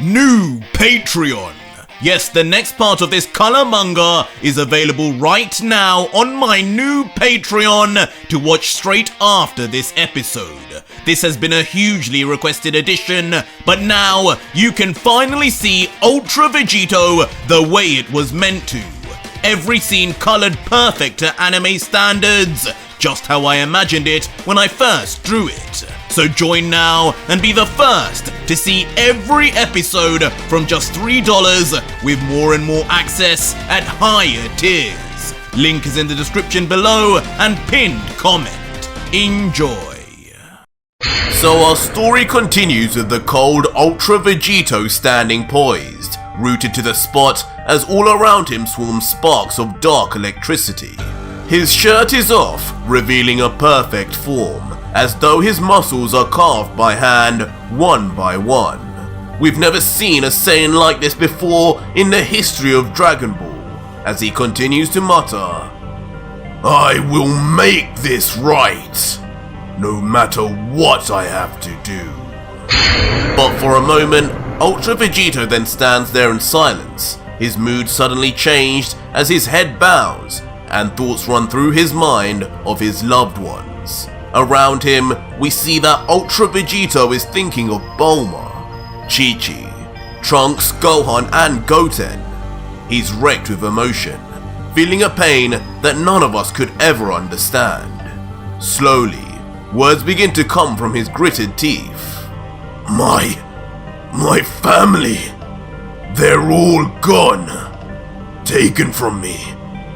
New Patreon. Yes, the next part of this color manga is available right now on my new Patreon to watch straight after this episode. This has been a hugely requested addition, but now you can finally see Ultra Vegito the way it was meant to. Every scene colored perfect to anime standards, just how I imagined it when I first drew it. So join now and be the first to see every episode from just $3 with more and more access at higher tiers. Link is in the description below and pinned comment. Enjoy. So our story continues with the cold Ultra Vegito standing poised, rooted to the spot as all around him swarm sparks of dark electricity. His shirt is off, revealing a perfect form, as though his muscles are carved by hand, one by one. We've never seen a Saiyan like this before in the history of Dragon Ball, as he continues to mutter, "I will make this right, no matter what I have to do." But for a moment, Ultra Vegito then stands there in silence. His mood suddenly changed as his head bows, and thoughts run through his mind of his loved ones. Around him, we see that Ultra Vegito is thinking of Bulma, Chi-Chi, Trunks, Gohan, and Goten. He's wrecked with emotion, feeling a pain that none of us could ever understand. Slowly, words begin to come from his gritted teeth. My family, they're all gone, taken from me,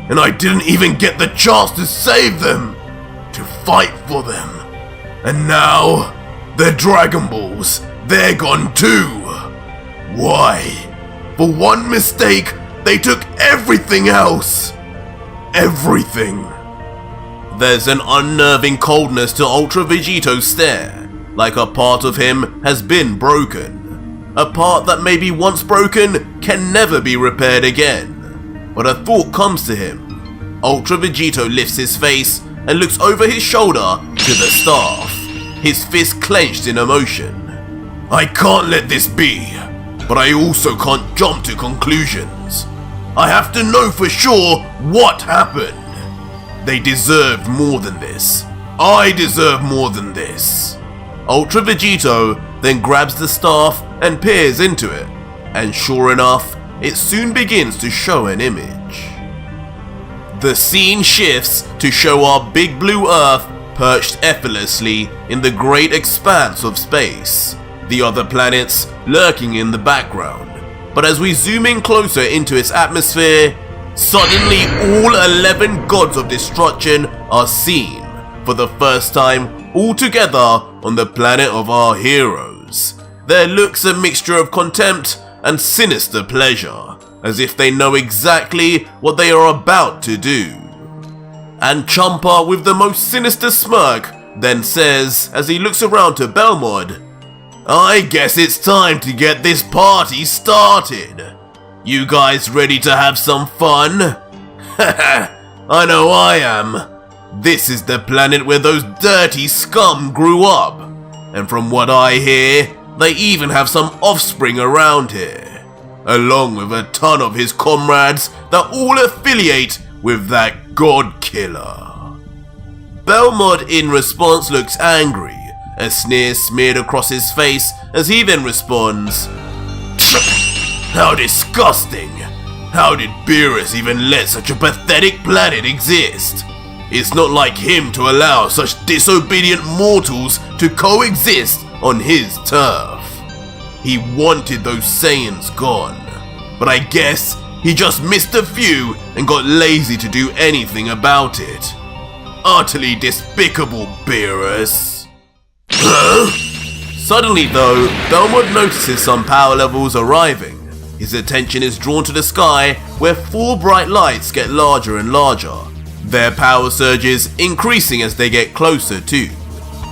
and I didn't even get the chance to save them, to fight for them. And now, their Dragon Balls, they're gone too. Why? For one mistake, they took everything else. Everything. There's an unnerving coldness to Ultra Vegito's stare, like a part of him has been broken. A part that maybe once broken can never be repaired again. But a thought comes to him. Ultra Vegito lifts his face and looks over his shoulder to the staff, his fist clenched in emotion. I can't let this be, but I also can't jump to conclusions. I have to know for sure what happened. They deserved more than this. I deserve more than this. Ultra Vegito then grabs the staff and peers into it, and sure enough, it soon begins to show an image. The scene shifts to show our big blue Earth perched effortlessly in the great expanse of space, the other planets lurking in the background. But as we zoom in closer into its atmosphere, suddenly all 11 gods of destruction are seen, for the first time all together on the planet of our heroes. Their looks a mixture of contempt and sinister pleasure, as if they know exactly what they are about to do. And Champa, with the most sinister smirk, then says as he looks around to Belmod, I guess it's time to get this party started. You guys ready to have some fun? Haha, I know I am. This is the planet where those dirty scum grew up, and from what I hear, they even have some offspring around here, along with a ton of his comrades that all affiliate with that god killer. Belmod in response looks angry, a sneer smeared across his face as he then responds, How disgusting! How did Beerus even let such a pathetic planet exist? It's not like him to allow such disobedient mortals to coexist on his turf. He wanted those Saiyans gone, but I guess he just missed a few and got lazy to do anything about it. Utterly despicable, Beerus. Huh? Suddenly though, Belmod notices some power levels arriving. His attention is drawn to the sky where 4 bright lights get larger and larger, their power surges increasing as they get closer too.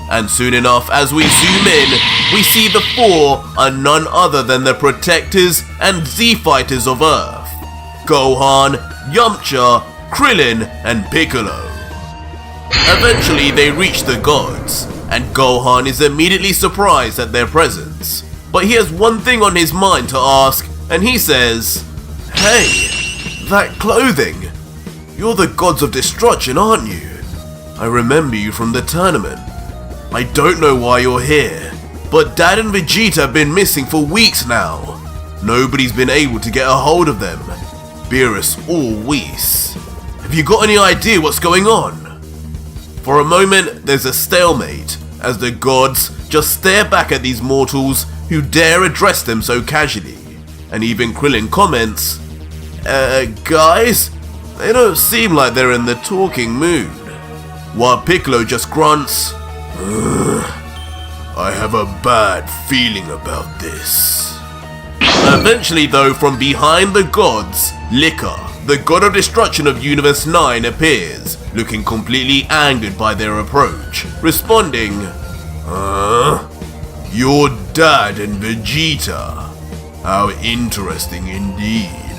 And soon enough, as we zoom in, we see the 4 are none other than the protectors and Z-fighters of Earth, Gohan, Yamcha, Krillin, and Piccolo. Eventually they reach the gods, and Gohan is immediately surprised at their presence, but he has one thing on his mind to ask, and he says, "Hey, that clothing. You're the gods of destruction, aren't you? I remember you from the tournament. I don't know why you're here, but Dad and Vegeta have been missing for weeks now. Nobody's been able to get a hold of them. Beerus or Whis. Have you got any idea what's going on?" For a moment, there's a stalemate, as the gods just stare back at these mortals who dare address them so casually. And even Krillin comments, guys? They don't seem like they're in the talking mood." While Piccolo just grunts, "I have a bad feeling about this." Eventually though, from behind the gods, Liquor, the god of destruction of Universe 9, appears, looking completely angered by their approach, responding, "Your dad and Vegeta? How interesting indeed.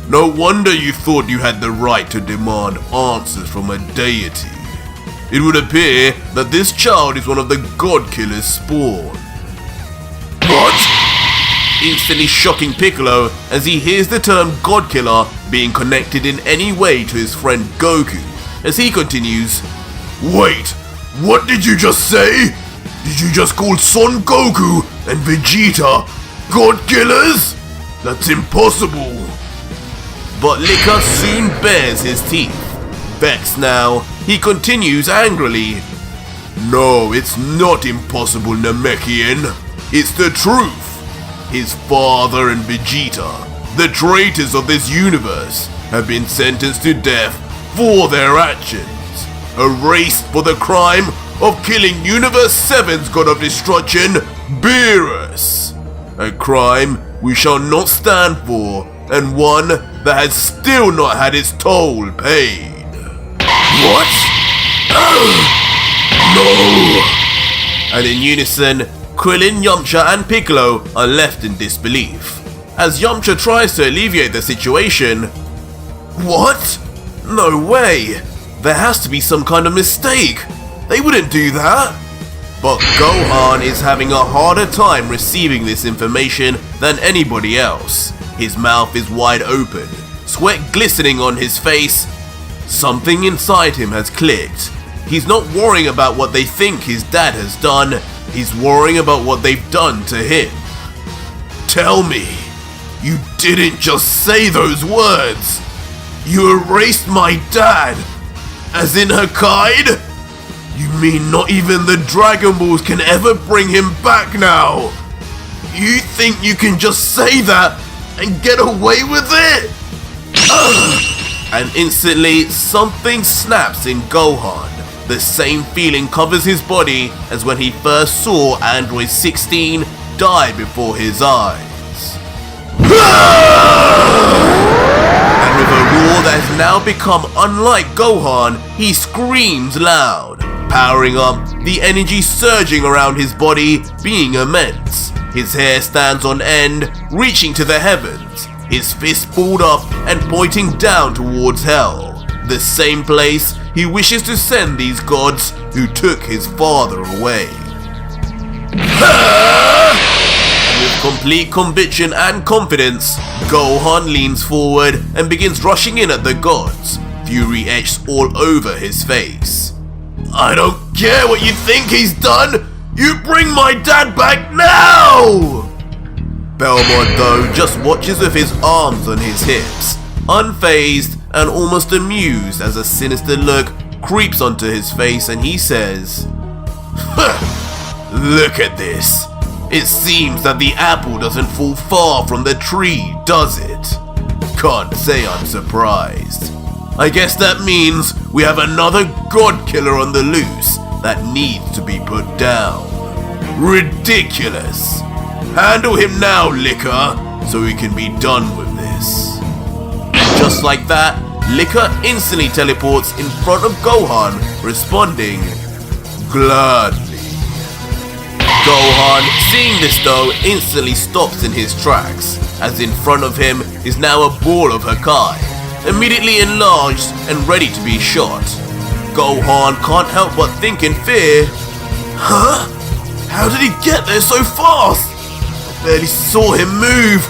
No wonder you thought you had the right to demand answers from a deity. It would appear that this child is one of the God Killer's spawn." What? Instantly shocking Piccolo as he hears the term God Killer being connected in any way to his friend Goku, as he continues, "Wait, what did you just say? Did you just call Son Goku and Vegeta God Killers? That's impossible." But Liquor soon bares his teeth. Vexed now, he continues angrily, "No, it's not impossible, Namekian. It's the truth. His father and Vegeta, the traitors of this universe, have been sentenced to death for their actions, erased for the crime of killing Universe 7's god of destruction, Beerus. A crime we shall not stand for, and one that has still not had its toll paid." What? No! And in unison, Krillin, Yamcha and Piccolo are left in disbelief, as Yamcha tries to alleviate the situation. What? No way! There has to be some kind of mistake. They wouldn't do that. But Gohan is having a harder time receiving this information than anybody else. His mouth is wide open, sweat glistening on his face. Something inside him has clicked. He's not worrying about what they think his dad has done, he's worrying about what they've done to him. "Tell me, you didn't just say those words. You erased my dad, as in Hokkaido? You mean not even the Dragon Balls can ever bring him back now? You think you can just say that and get away with it?" And instantly, something snaps in Gohan. The same feeling covers his body as when he first saw Android 16 die before his eyes. And with a roar that has now become unlike Gohan, he screams loud, powering up, the energy surging around his body being immense. His hair stands on end, reaching to the heavens, his fist balled up and pointing down towards hell, the same place he wishes to send these gods who took his father away. And with complete conviction and confidence, Gohan leans forward and begins rushing in at the gods, fury etched all over his face. "I don't care what you think he's done! You bring my dad back now!" Belmont though just watches with his arms on his hips, unfazed and almost amused as a sinister look creeps onto his face, and he says, "Look at this. It seems that the apple doesn't fall far from the tree, does it? Can't say I'm surprised. I guess that means we have another god killer on the loose that needs to be put down. Ridiculous. Handle him now, Liquor, so we can be done with this." And just like that, Liquor instantly teleports in front of Gohan, responding, "Gladly." Gohan, seeing this though, instantly stops in his tracks, as in front of him is now a ball of Hokkaido, immediately enlarged and ready to be shot. Gohan can't help but think in fear, "Huh? How did he get there so fast? barely saw him move.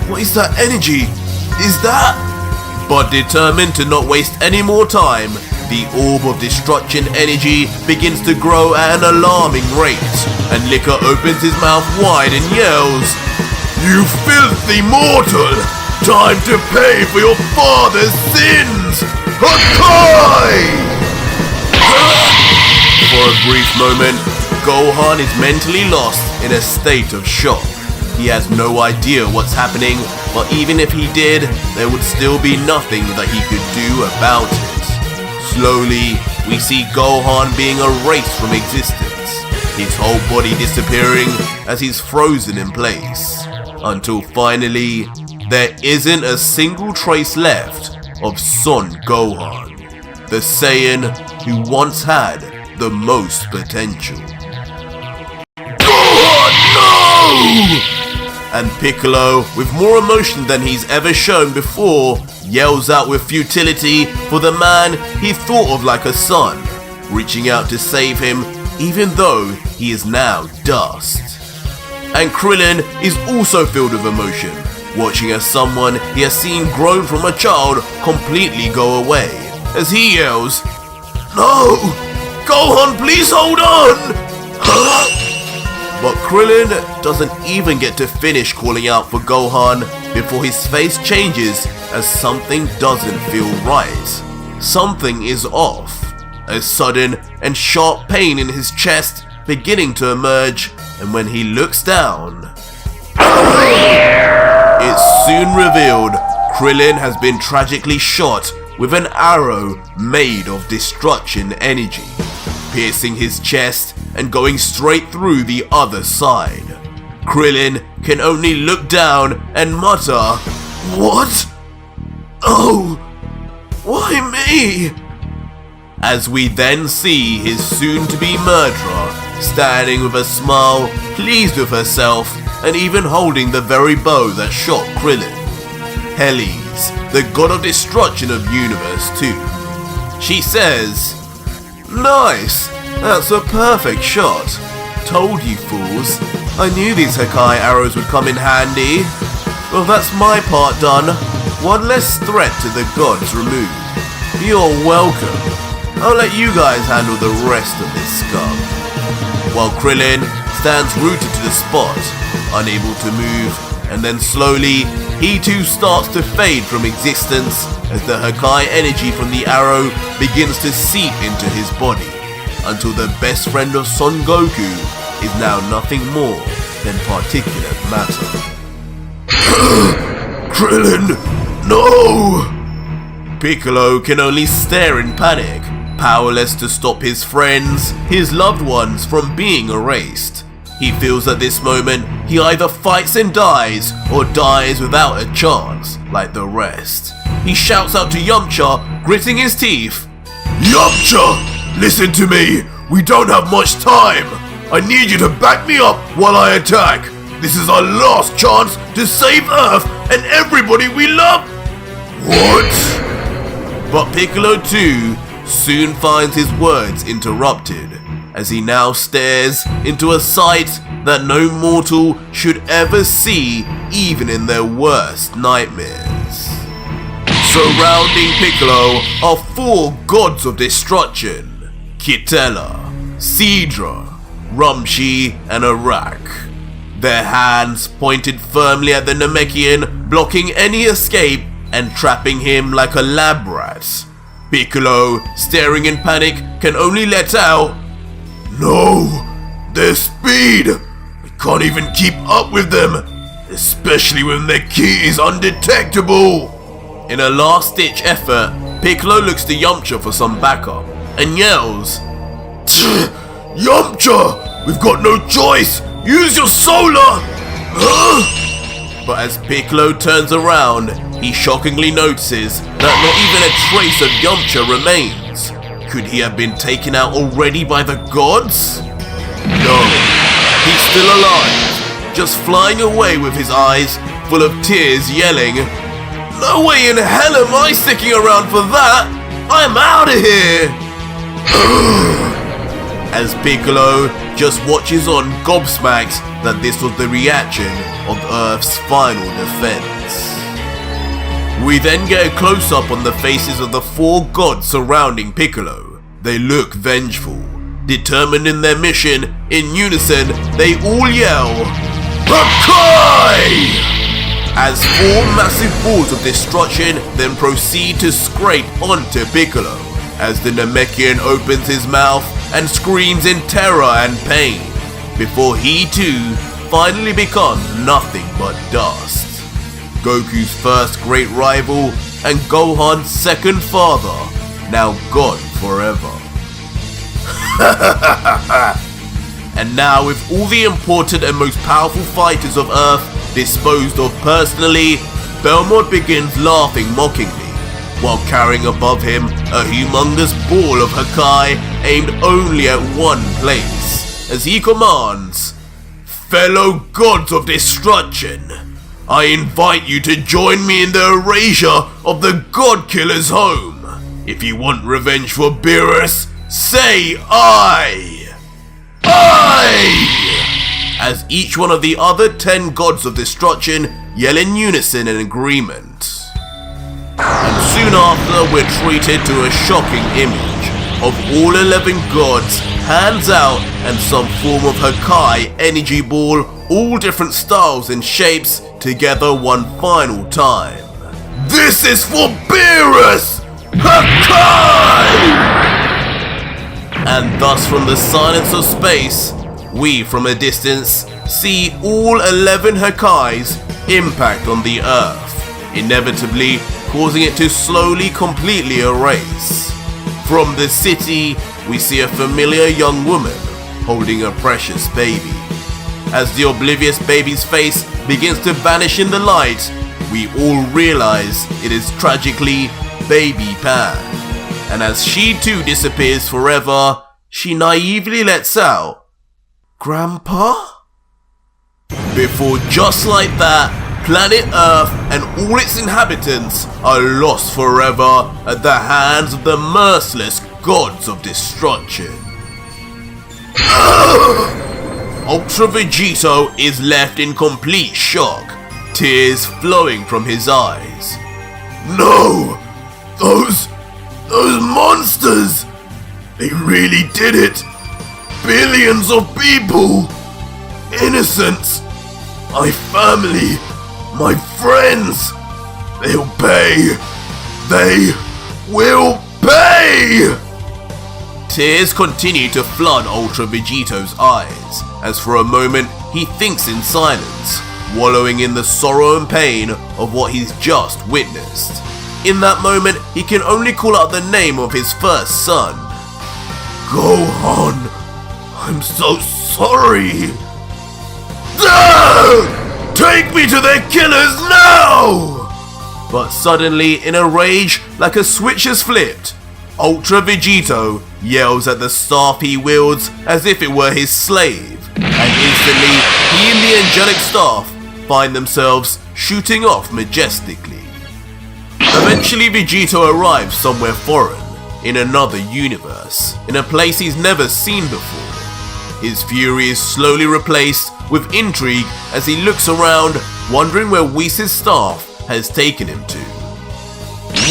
What is that energy? Is that? But determined to not waste any more time, the orb of destruction energy begins to grow at an alarming rate, and Liquor opens his mouth wide and yells, "You filthy mortal! Time to pay for your father's sins! Hakai!" For a brief moment, Gohan is mentally lost in a state of shock. He has no idea what's happening, but even if he did, there would still be nothing that he could do about it. Slowly, we see Gohan being erased from existence, his whole body disappearing as he's frozen in place, until finally, there isn't a single trace left of Son Gohan, the Saiyan who once had the most potential. Gohan, no! And Piccolo, with more emotion than he's ever shown before, yells out with futility for the man he thought of like a son, reaching out to save him even though he is now dust. And Krillin is also filled with emotion, watching as someone he has seen grown from a child completely go away, as he yells, "No! Gohan, please hold on!" But Krillin doesn't even get to finish calling out for Gohan before his face changes as something doesn't feel right. Something is off. A sudden and sharp pain in his chest beginning to emerge, and when he looks down, it's soon revealed Krillin has been tragically shot with an arrow made of destruction energy, piercing his chest and going straight through the other side. Krillin can only look down and mutter, "What? Oh, why me?" As we then see his soon-to-be murderer standing with a smile, pleased with herself, and even holding the very bow that shot Krillin. Helios, the god of destruction of universe too. She says, "Nice, that's a perfect shot. Told you fools, I knew these Hakai arrows would come in handy. Well, that's my part done. One less threat to the gods removed. You're welcome. I'll let you guys handle the rest of this scum." While Krillin stands rooted to the spot, unable to move, and then slowly, he too starts to fade from existence as the Hakai energy from the arrow begins to seep into his body, until the best friend of Son Goku is now nothing more than particulate matter. Krillin, no! Piccolo can only stare in panic, powerless to stop his friends, his loved ones from being erased. He feels at this moment he either fights and dies or dies without a chance like the rest. He shouts out to Yamcha, gritting his teeth, "Yamcha, listen to me, we don't have much time. I need you to back me up while I attack. This is our last chance to save Earth and everybody we love." What? But Piccolo too soon finds his words interrupted, as he now stares into a sight that no mortal should ever see, even in their worst nightmares. Surrounding Piccolo are four gods of destruction: Kitela, Sidra, Rumshi, and Arak. Their hands pointed firmly at the Namekian, blocking any escape and trapping him like a lab rat. Piccolo, staring in panic, can only let out, "No! Their speed! We can't even keep up with them, especially when their ki is undetectable!" In a last-ditch effort, Piccolo looks to Yamcha for some backup and yells, "Yamcha! We've got no choice! Use your solar!" But as Piccolo turns around, he shockingly notices that not even a trace of Yamcha remains. Could he have been taken out already by the gods? No, he's still alive, just flying away with his eyes full of tears, yelling, "No way in hell am I sticking around for that! I'm out of here!" as Piccolo just watches on gobsmacked that this was the reaction of Earth's final defense. We then get a close-up on the faces of the 4 gods surrounding Piccolo. They look vengeful. Determined in their mission, in unison, they all yell, Hakai! As 4 massive balls of destruction then proceed to scrape onto Piccolo, as the Namekian opens his mouth and screams in terror and pain, before he too finally becomes nothing but dust. Goku's first great rival and Gohan's second father, now gone forever. And now, with all the important and most powerful fighters of Earth disposed of personally, Belmont begins laughing mockingly, while carrying above him a humongous ball of Hakai aimed only at one place, as he commands, Fellow gods of destruction, I invite you to join me in the erasure of the God Killer's home. If you want revenge for Beerus, say I! As each one of the other 10 gods of destruction yell in unison in agreement. And soon after, we're treated to a shocking image of all 11 gods, hands out, and some form of Hakai energy ball, all different styles and shapes, together one final time. This is for Beerus! Hakai! And thus from the silence of space, we from a distance see all 11 Hakais impact on the Earth, inevitably causing it to slowly completely erase. From the city, we see a familiar young woman holding a precious baby. As the oblivious baby's face begins to vanish in the light, we all realize it is tragically Baby Pan. And as she too disappears forever, she naively lets out, Grandpa? Before just like that, planet Earth and all its inhabitants are lost forever at the hands of the merciless gods of destruction. Ultra Vegito is left in complete shock, tears flowing from his eyes. No! Those monsters! They really did it! Billions of people! Innocents! My family! My friends! They'll pay! They will pay! Tears continue to flood Ultra Vegito's eyes, as for a moment he thinks in silence, wallowing in the sorrow and pain of what he's just witnessed. In that moment, he can only call out the name of his first son. Gohan, I'm so sorry. Take me to their killers now! But suddenly, in a rage, like a switch has flipped, Ultra Vegito yells at the staff he wields as if it were his slave, and instantly, he and the angelic staff find themselves shooting off majestically. Eventually, Vegito arrives somewhere foreign, in another universe, in a place he's never seen before. His fury is slowly replaced with intrigue as he looks around, wondering where Whis' staff has taken him to.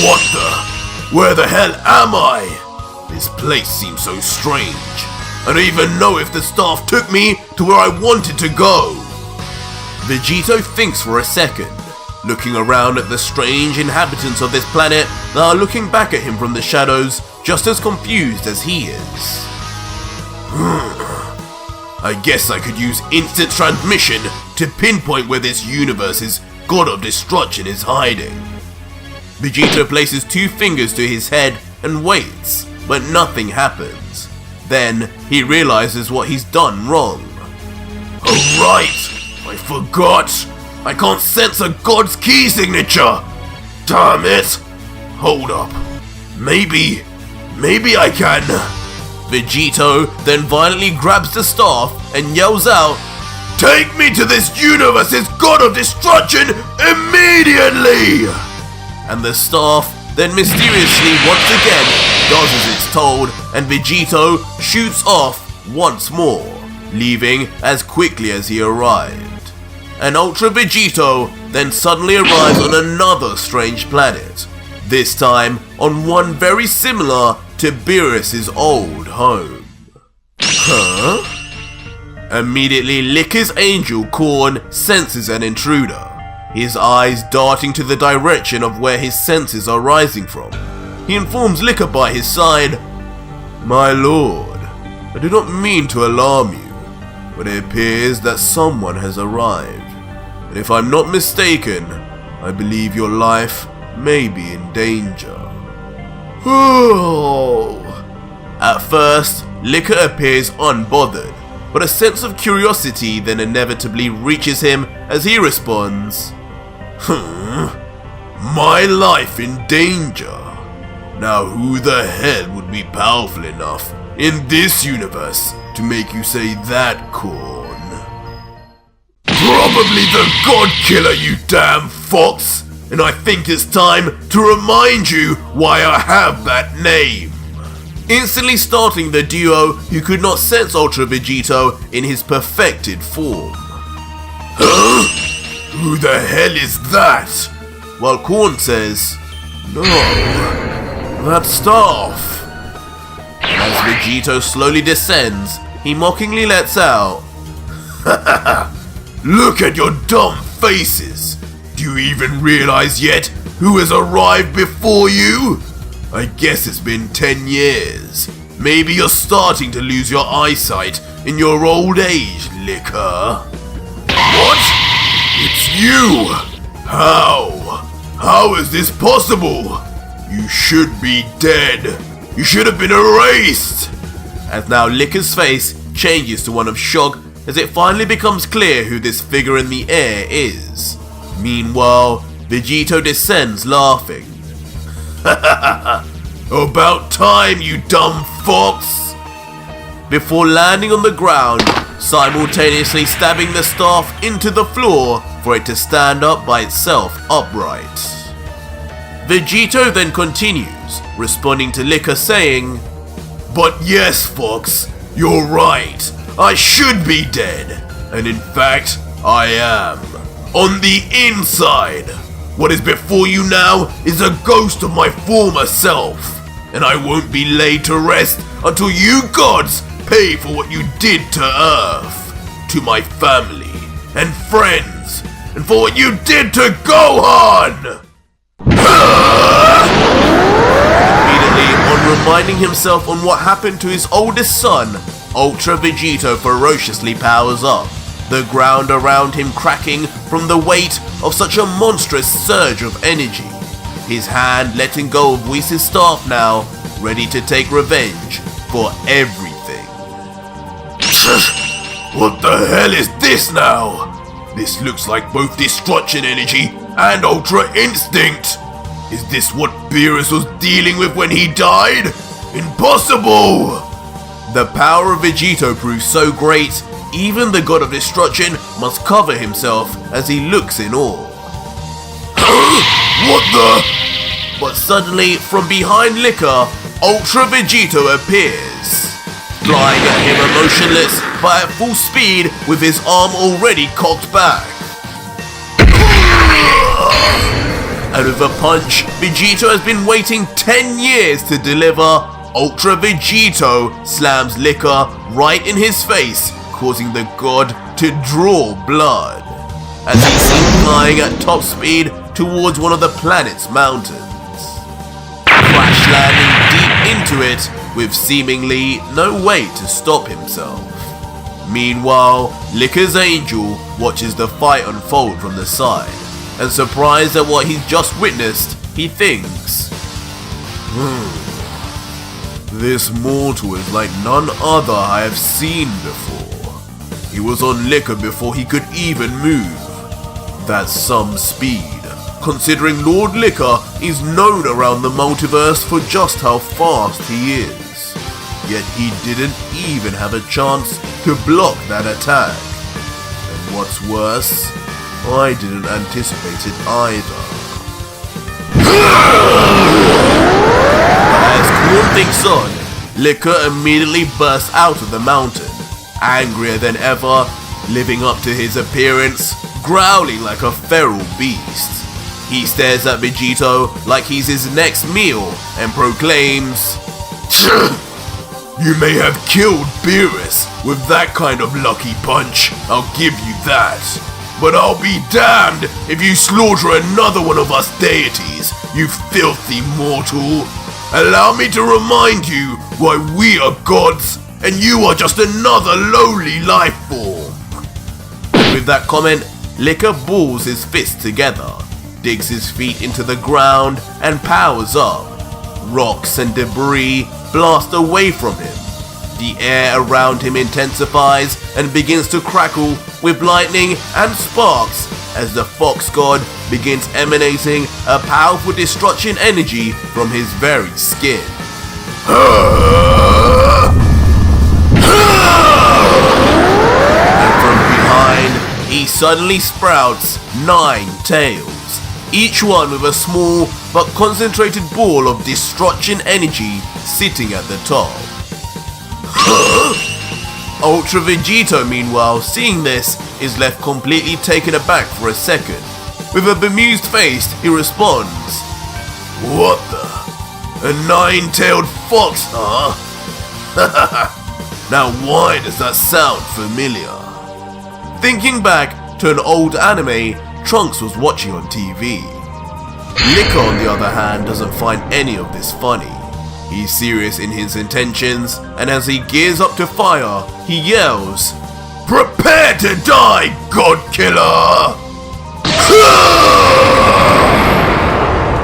What the? Where the hell am I? This place seems so strange. I don't even know if the staff took me to where I wanted to go. Vegito thinks for a second, looking around at the strange inhabitants of this planet that are looking back at him from the shadows, just as confused as he is. I guess I could use instant transmission to pinpoint where this universe's god of destruction is hiding. Vegito places 2 fingers to his head and waits, but nothing happens. Then he realizes what he's done wrong. Oh right, I forgot. I can't sense a god's key signature! Damn it! Hold up. Maybe I can. Vegito then violently grabs the staff and yells out, Take me to this universe's god of destruction immediately! And the staff then mysteriously once again does as it's told, and Vegito shoots off once more, leaving as quickly as he arrived. And Ultra Vegito then suddenly arrives on another strange planet, this time on one very similar to Beerus's old home. Huh? Immediately, Licker's angel Corn senses an intruder, his eyes darting to the direction of where his senses are rising from. He informs Licker by his side, "My lord, I do not mean to alarm you, but it appears that someone has arrived, and if I'm not mistaken, I believe your life may be in danger." Oh. At first, Licker appears unbothered, but a sense of curiosity then inevitably reaches him as he responds, "My life in danger? Now who the hell would be powerful enough in this universe to make you say that, Corn?" "Probably the God Killer, you damn fox! And I think it's time to remind you why I have that name." Instantly starting the duo who could not sense Ultra Vegito in his perfected form. "Huh? Who the hell is that?" While Corn says, "No, that staff." And as Vegito slowly descends, he mockingly lets out, "Look at your dumb faces! Do you even realize yet who has arrived before you? I guess it's been 10 years. Maybe you're starting to lose your eyesight in your old age, Licker." "What? It's you! How? How is this possible? You should be dead. You should have been erased." As now Licker's face changes to one of shock as it finally becomes clear who this figure in the air is. Meanwhile, Vegito descends laughing. "About time, you dumb fox!" Before landing on the ground, simultaneously stabbing the staff into the floor for it to stand up by itself upright. Vegito then continues, responding to Licker saying, "But yes, Fox, you're right. I should be dead. And in fact, I am. On the inside. What is before you now is a ghost of my former self. And I won't be laid to rest until you gods pay for what you did to Earth, to my family and friends, and for what you did to Gohan!" Immediately, on reminding himself on what happened to his oldest son, Ultra Vegito ferociously powers up, the ground around him cracking from the weight of such a monstrous surge of energy, his hand letting go of Whis' staff now, ready to take revenge for everything. "What the hell is this now? This looks like both destruction energy and Ultra Instinct. Is this what Beerus was dealing with when he died? Impossible!" The power of Vegito proves so great, even the God of Destruction must cover himself as he looks in awe. "What the?" But suddenly, from behind Licker, Ultra Vegito appears, flying at him emotionless but at full speed with his arm already cocked back. And with a punch Vegito has been waiting 10 years to deliver, Ultra Vegito slams Licker right in his face, causing the god to draw blood, as he's seen flying at top speed towards one of the planet's mountains, crash landing deep into it with seemingly no way to stop himself. Meanwhile, Licker's angel watches the fight unfold from the side, and surprised at what he's just witnessed, he thinks, "This mortal is like none other I have seen before. He was on Licker before he could even move. That's some speed, considering Lord Licker is known around the multiverse for just how fast he is. Yet he didn't even have a chance to block that attack. And what's worse, I didn't anticipate it either." As Corn thinks on, Liquor immediately bursts out of the mountain, angrier than ever, living up to his appearance, growling like a feral beast. He stares at Vegito like he's his next meal and proclaims, "You may have killed Beerus with that kind of lucky punch, I'll give you that. But I'll be damned if you slaughter another one of us deities, you filthy mortal. Allow me to remind you why we are gods and you are just another lowly life form." With that comment, Liquor balls his fists together, digs his feet into the ground and powers up. Rocks and debris blast away from him. The air around him intensifies and begins to crackle with lightning and sparks as the fox god begins emanating a powerful destruction energy from his very skin. And from behind, he suddenly sprouts 9 tails, each one with a small but concentrated ball of destruction energy sitting at the top. Ultra Vegito, meanwhile, seeing this, is left completely taken aback for a second. With a bemused face, he responds, "What the? A 9-tailed fox, huh? Now why does that sound familiar?" Thinking back to an old anime Trunks was watching on TV. Liquor, on the other hand, doesn't find any of this funny. He's serious in his intentions, and as he gears up to fire, he yells, "Prepare to die, God Killer!"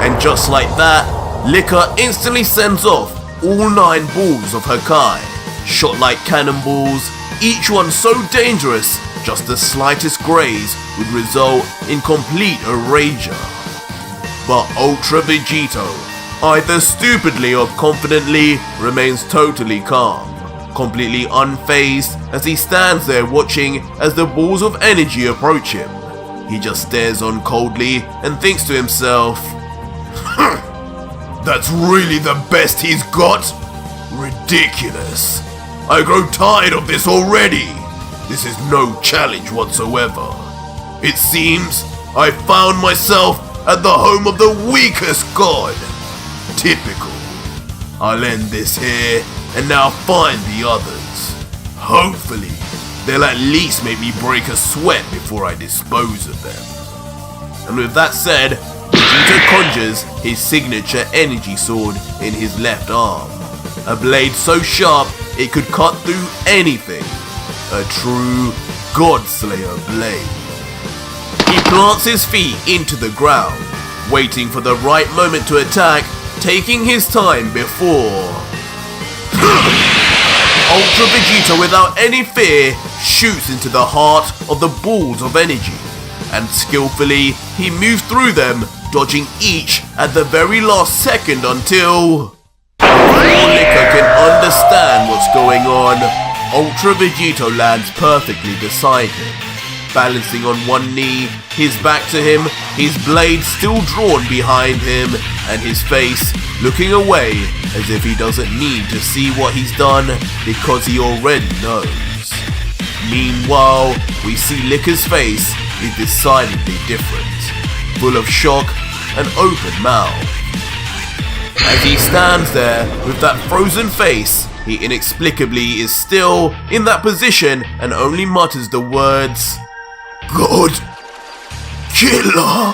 And just like that, Liquor instantly sends off all 9 balls of her kind, shot like cannonballs, each one so dangerous, just the slightest graze would result in complete erasure. But Ultra Vegito, either stupidly or confidently, remains totally calm, completely unfazed as he stands there watching as the balls of energy approach him. He just stares on coldly and thinks to himself, "That's really the best he's got? Ridiculous. I grow tired of this already. This is no challenge whatsoever. It seems I found myself at the home of the weakest god. Typical. I'll end this here and now find the others. Hopefully, they'll at least make me break a sweat before I dispose of them." And with that said, Vegito conjures his signature energy sword in his left arm. A blade so sharp it could cut through anything. A true Godslayer blade. He plants his feet into the ground, waiting for the right moment to attack, taking his time before Ultra Vegito, without any fear, shoots into the heart of the balls of energy, and skillfully he moves through them, dodging each at the very last second until before Liquor can understand what's going on, Ultra Vegito lands perfectly beside him, balancing on one knee, his back to him, his blade still drawn behind him, and his face looking away as if he doesn't need to see what he's done because he already knows. Meanwhile, we see Liquor's face is decidedly different, full of shock and open mouth. As he stands there with that frozen face, he inexplicably is still in that position and only mutters the words, "God Killer."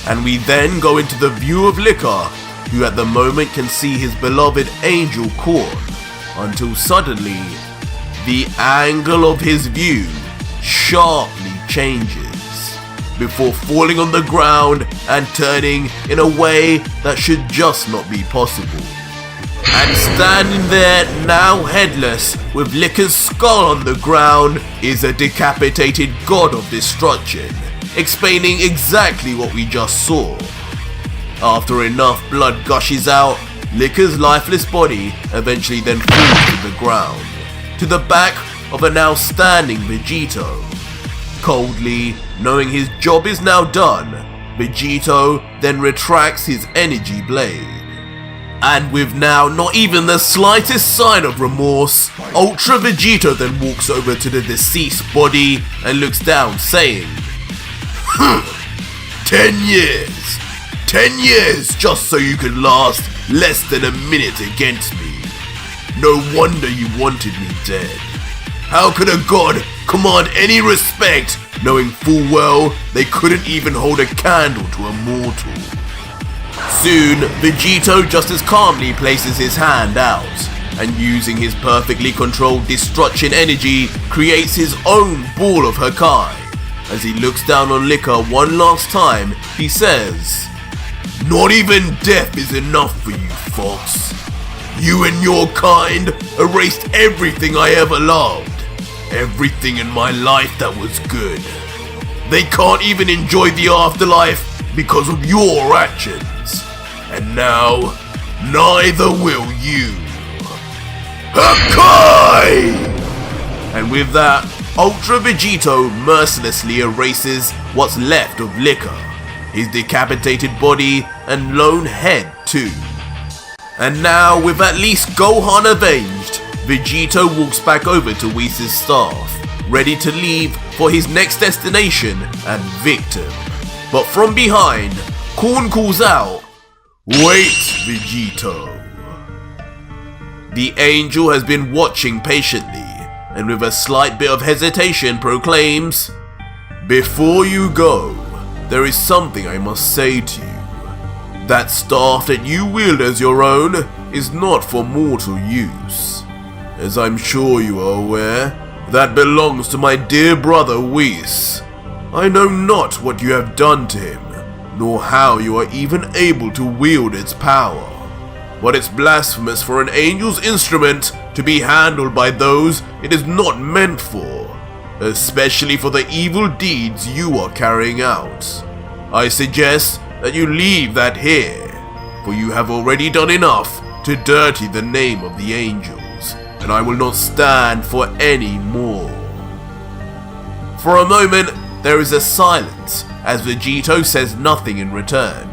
And we then go into the view of Liquor, who at the moment can see his beloved angel Corn, until suddenly, the angle of his view sharply changes, before falling on the ground and turning in a way that should just not be possible. And standing there, now headless, with Liquor's skull on the ground, is a decapitated god of destruction, explaining exactly what we just saw. After enough blood gushes out, Liquor's lifeless body eventually then falls to the ground, to the back of a now standing Vegito. Coldly, knowing his job is now done, Vegito then retracts his energy blade. And with now not even the slightest sign of remorse, Ultra Vegito then walks over to the deceased body and looks down, saying, 10 years! 10 years just so you could last less than a minute against me. No wonder you wanted me dead. How could a god command any respect knowing full well they couldn't even hold a candle to a mortal? Soon, Vegito just as calmly places his hand out, and using his perfectly controlled destruction energy, creates his own ball of Hakai. As he looks down on Liquor one last time, he says, "Not even death is enough for you, Fox. You and your kind erased everything I ever loved, everything in my life that was good. They can't even enjoy the afterlife because of your actions. And now, neither will you. Hakai!" And with that, Ultra Vegito mercilessly erases what's left of Liquor, his decapitated body and lone head too. And now, with at least Gohan avenged, Vegito walks back over to Whis' staff, ready to leave for his next destination and victim. But from behind, Korn calls out, "Wait, Vegito." The angel has been watching patiently, and with a slight bit of hesitation proclaims, "Before you go, there is something I must say to you. That staff that you wield as your own is not for mortal use. As I'm sure you are aware, that belongs to my dear brother Whis. I know not what you have done to him, nor how you are even able to wield its power. But it's blasphemous for an angel's instrument to be handled by those it is not meant for, especially for the evil deeds you are carrying out. I suggest that you leave that here, for you have already done enough to dirty the name of the angels, and I will not stand for any more." For a moment, there is a silence as Vegito says nothing in return.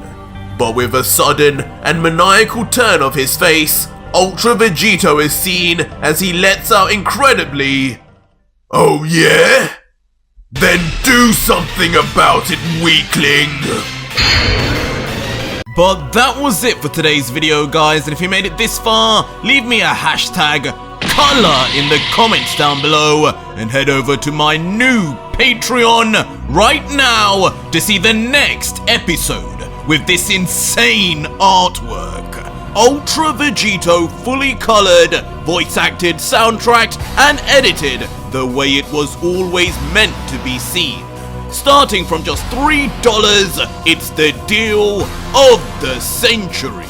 But with a sudden and maniacal turn of his face, Ultra Vegito is seen as he lets out incredibly, "Oh yeah? Then do something about it, weakling!" But that was it for today's video, guys, and if you made it this far, leave me a hashtag color in the comments down below, and head over to my new Patreon right now to see the next episode with this insane artwork. Ultra Vegito fully colored, voice acted, soundtracked, and edited the way it was always meant to be seen. Starting from just $3, it's the deal of the century.